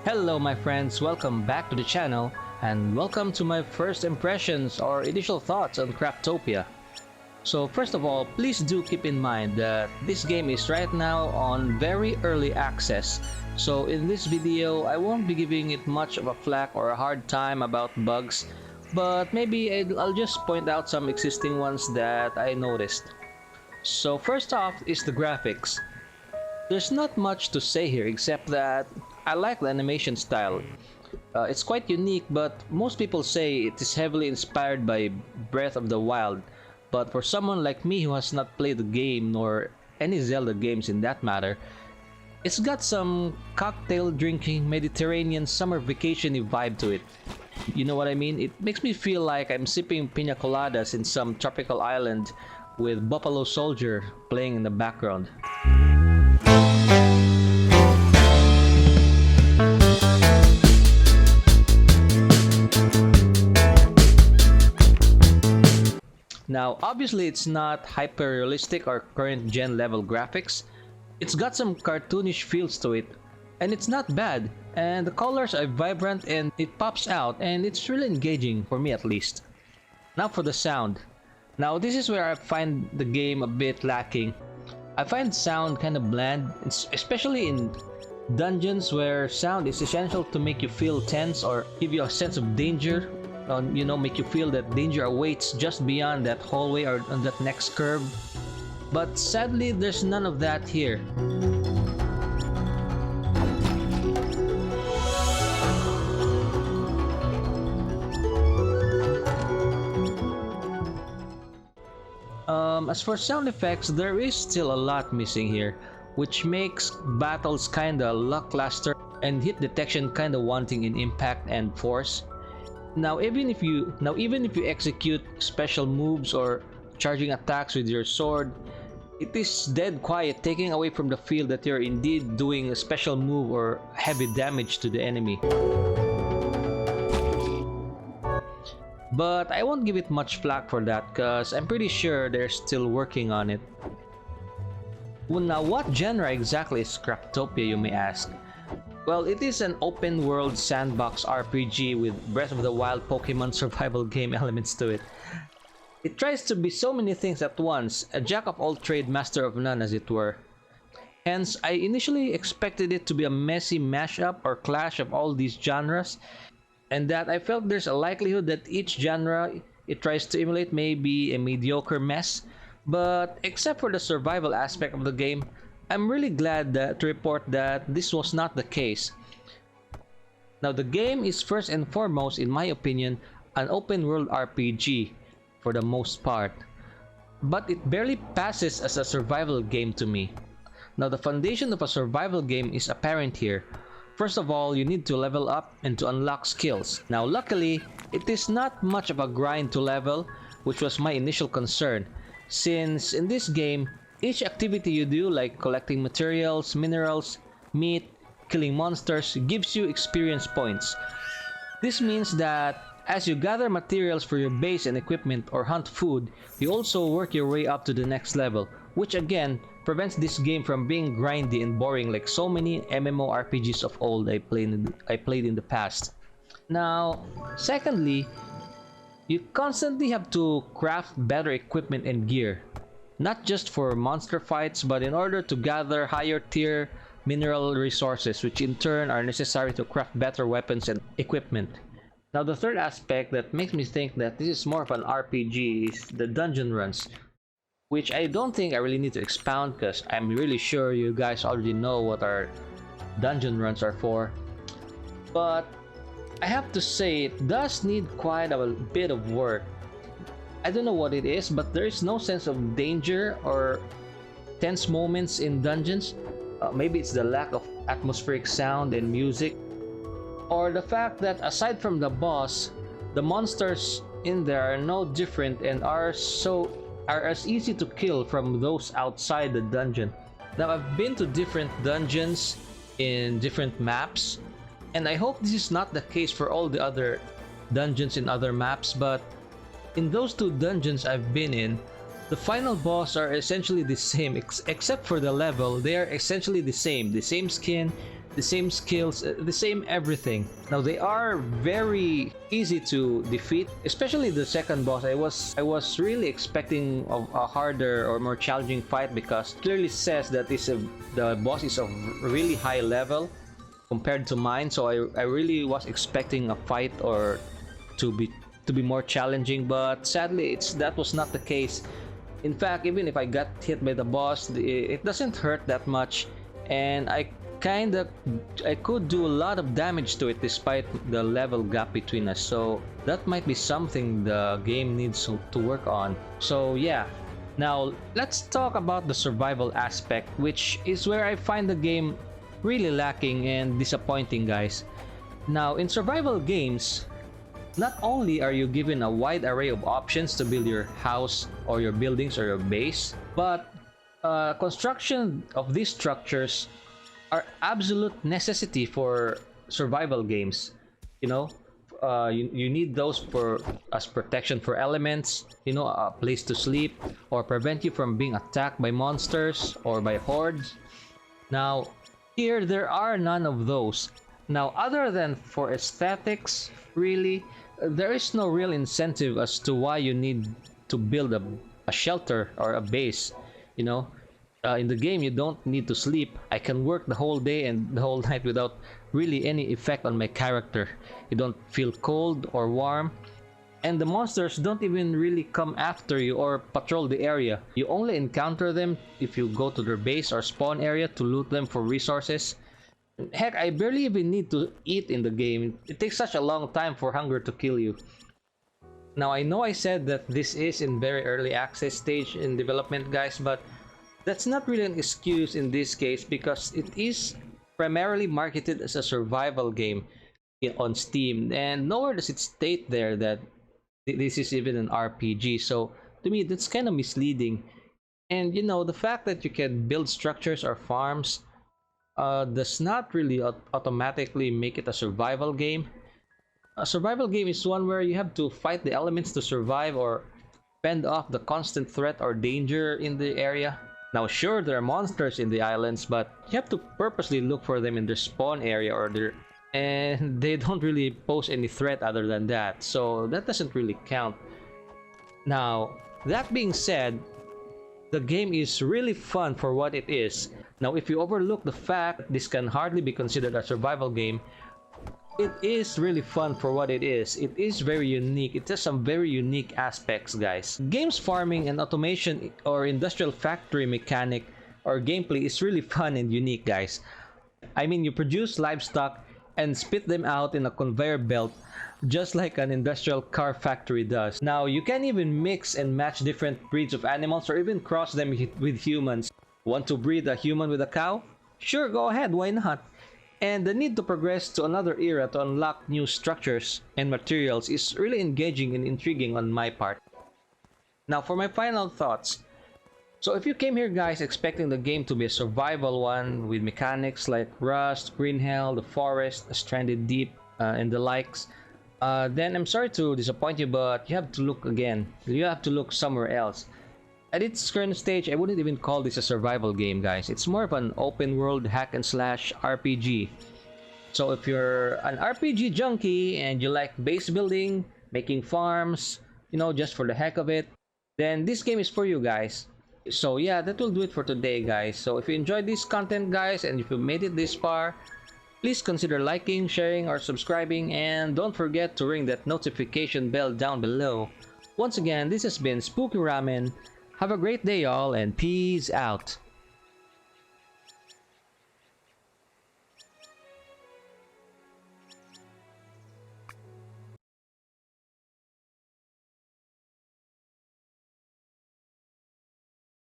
Hello my friends, welcome back to the channel and welcome to my first impressions or initial thoughts on Craftopia. So first of all, please do keep in mind that this game is right now on very early access. So in this video, I won't be giving it much of a flack or a hard time about bugs, but maybe I'll just point out some existing ones that I noticed. So first off is the graphics. There's not much to say here except that I like the animation style. It's quite unique, but most people say it is heavily inspired by Breath of the Wild. But for someone like me who has not played the game, nor any Zelda games in that matter, it's got some cocktail drinking Mediterranean summer vacation-y vibe to it. You know what I mean? It makes me feel like I'm sipping pina coladas in some tropical island with Buffalo Soldier playing in the background. Now, obviously it's not hyper-realistic or current-gen level graphics. It's got some cartoonish feels to it, and it's not bad, and the colors are vibrant and it pops out, and it's really engaging, for me at least. Now for the sound. Now this is where I find the game a bit lacking. I find sound kind of bland, especially in dungeons where sound is essential to make you feel tense or give you a sense of danger. Make you feel that danger awaits just beyond that hallway or on that next curve. But sadly, there's none of that here. As for sound effects, there is still a lot missing here, which makes battles kinda lackluster and hit detection kinda wanting in impact and force. Now even if you execute special moves or charging attacks with your sword, it is dead quiet, taking away from the feel that you're indeed doing a special move or heavy damage to the enemy. But I won't give it much flack for that, cause I'm pretty sure they're still working on it. Well, now what genre exactly is Craftopia, you may ask? Well, it is an open-world sandbox RPG with Breath of the Wild Pokemon survival game elements to it. It tries to be so many things at once, a jack-of-all-trade, master of none as it were. Hence, I initially expected it to be a messy mashup or clash of all these genres, and that I felt there's a likelihood that each genre it tries to emulate may be a mediocre mess. But except for the survival aspect of the game, I'm really glad to report that this was not the case. Now the game is first and foremost, in my opinion, an open world RPG for the most part, but it barely passes as a survival game to me. Now the foundation of a survival game is apparent here. First of all, you need to level up and to unlock skills. Now luckily, it is not much of a grind to level, which was my initial concern, since in this game, each activity you do, like collecting materials, minerals, meat, killing monsters, gives you experience points. This means that as you gather materials for your base and equipment or hunt food, you also work your way up to the next level, which again prevents this game from being grindy and boring like so many MMORPGs of old I played in the past. Now, secondly, you constantly have to craft better equipment and gear. Not just for monster fights, but in order to gather higher tier mineral resources, which in turn are necessary to craft better weapons and equipment. Now the third aspect that makes me think that this is more of an RPG is the dungeon runs, which I don't think I really need to expound because I'm really sure you guys already know what our dungeon runs are for. But I have to say it does need quite a bit of work. I don't know what it is, but there is no sense of danger or tense moments in dungeons. Maybe it's the lack of atmospheric sound and music, or the fact that aside from the boss, the monsters in there are no different and are as easy to kill from those outside the dungeon. Now I've been to different dungeons in different maps, and I hope this is not the case for all the other dungeons in other maps, but in those two dungeons I've been in, the final boss are essentially the same, except for the level. They are essentially the same skin, the same skills, the same everything. Now they are very easy to defeat, especially the second boss. I was really expecting a harder or more challenging fight because it clearly says that the boss is of really high level compared to mine. So I really was expecting a fight or to be more challenging, but sadly that was not the case. In fact, even if I got hit by the boss, it doesn't hurt that much, and I could do a lot of damage to it despite the level gap between us. So that might be something the game needs to work on. So yeah, now let's talk about the survival aspect, which is where I find the game really lacking and disappointing, guys. Now in survival games, not only are you given a wide array of options to build your house or your buildings or your base, but construction of these structures are absolute necessity for survival games. You know, you need those as protection for elements, you know, a place to sleep, or prevent you from being attacked by monsters or by hordes. Now, here there are none of those. Now, other than for aesthetics, really, there is no real incentive as to why you need to build a shelter or a base. You know, in the game you don't need to sleep. I can work the whole day and the whole night without really any effect on my character. You don't feel cold or warm, and the monsters don't even really come after you or patrol the area. You only encounter them if you go to their base or spawn area to loot them for resources. Heck, I barely even need to eat in the game. It takes such a long time for hunger to kill you. Now, I know I said that this is in very early access stage in development, guys, but that's not really an excuse in this case because it is primarily marketed as a survival game on Steam, and nowhere does it state there that this is even an RPG. So to me, that's kind of misleading. And you know, the fact that you can build structures or farms does not really automatically make it a survival game. A survival game is one where you have to fight the elements to survive or fend off the constant threat or danger in the area. Now sure, there are monsters in the islands, but you have to purposely look for them in their spawn area and they don't really pose any threat other than that, so that doesn't really count. Now, that being said, the game is really fun for what it is. Now, if you overlook the fact this can hardly be considered a survival game, it is really fun for what it is. It is very unique. It has some very unique aspects, guys. Games farming and automation or industrial factory mechanic or gameplay is really fun and unique, guys. I mean, you produce livestock and spit them out in a conveyor belt just like an industrial car factory does. Now, you can even mix and match different breeds of animals or even cross them with humans. Want to breed a human with a cow? Sure, go ahead, why not? And the need to progress to another era to unlock new structures and materials is really engaging and intriguing on my part. Now for my final thoughts. So if you came here, guys, expecting the game to be a survival one with mechanics like Rust, Green Hell, the Forest, Stranded Deep, and the likes, then I'm sorry to disappoint you, but you have to look again. You have to look somewhere else. At its current stage, I wouldn't even call this a survival game, guys. It's more of an open world hack and slash RPG. So if you're an RPG junkie and you like base building, making farms, you know, just for the heck of it, then this game is for you, guys. So yeah, that will do it for today, guys. So if you enjoyed this content, guys, and if you made it this far, please consider liking, sharing, or subscribing, and don't forget to ring that notification bell down below. Once again, this has been Spooky Ramen. Have a great day, y'all, and peace out.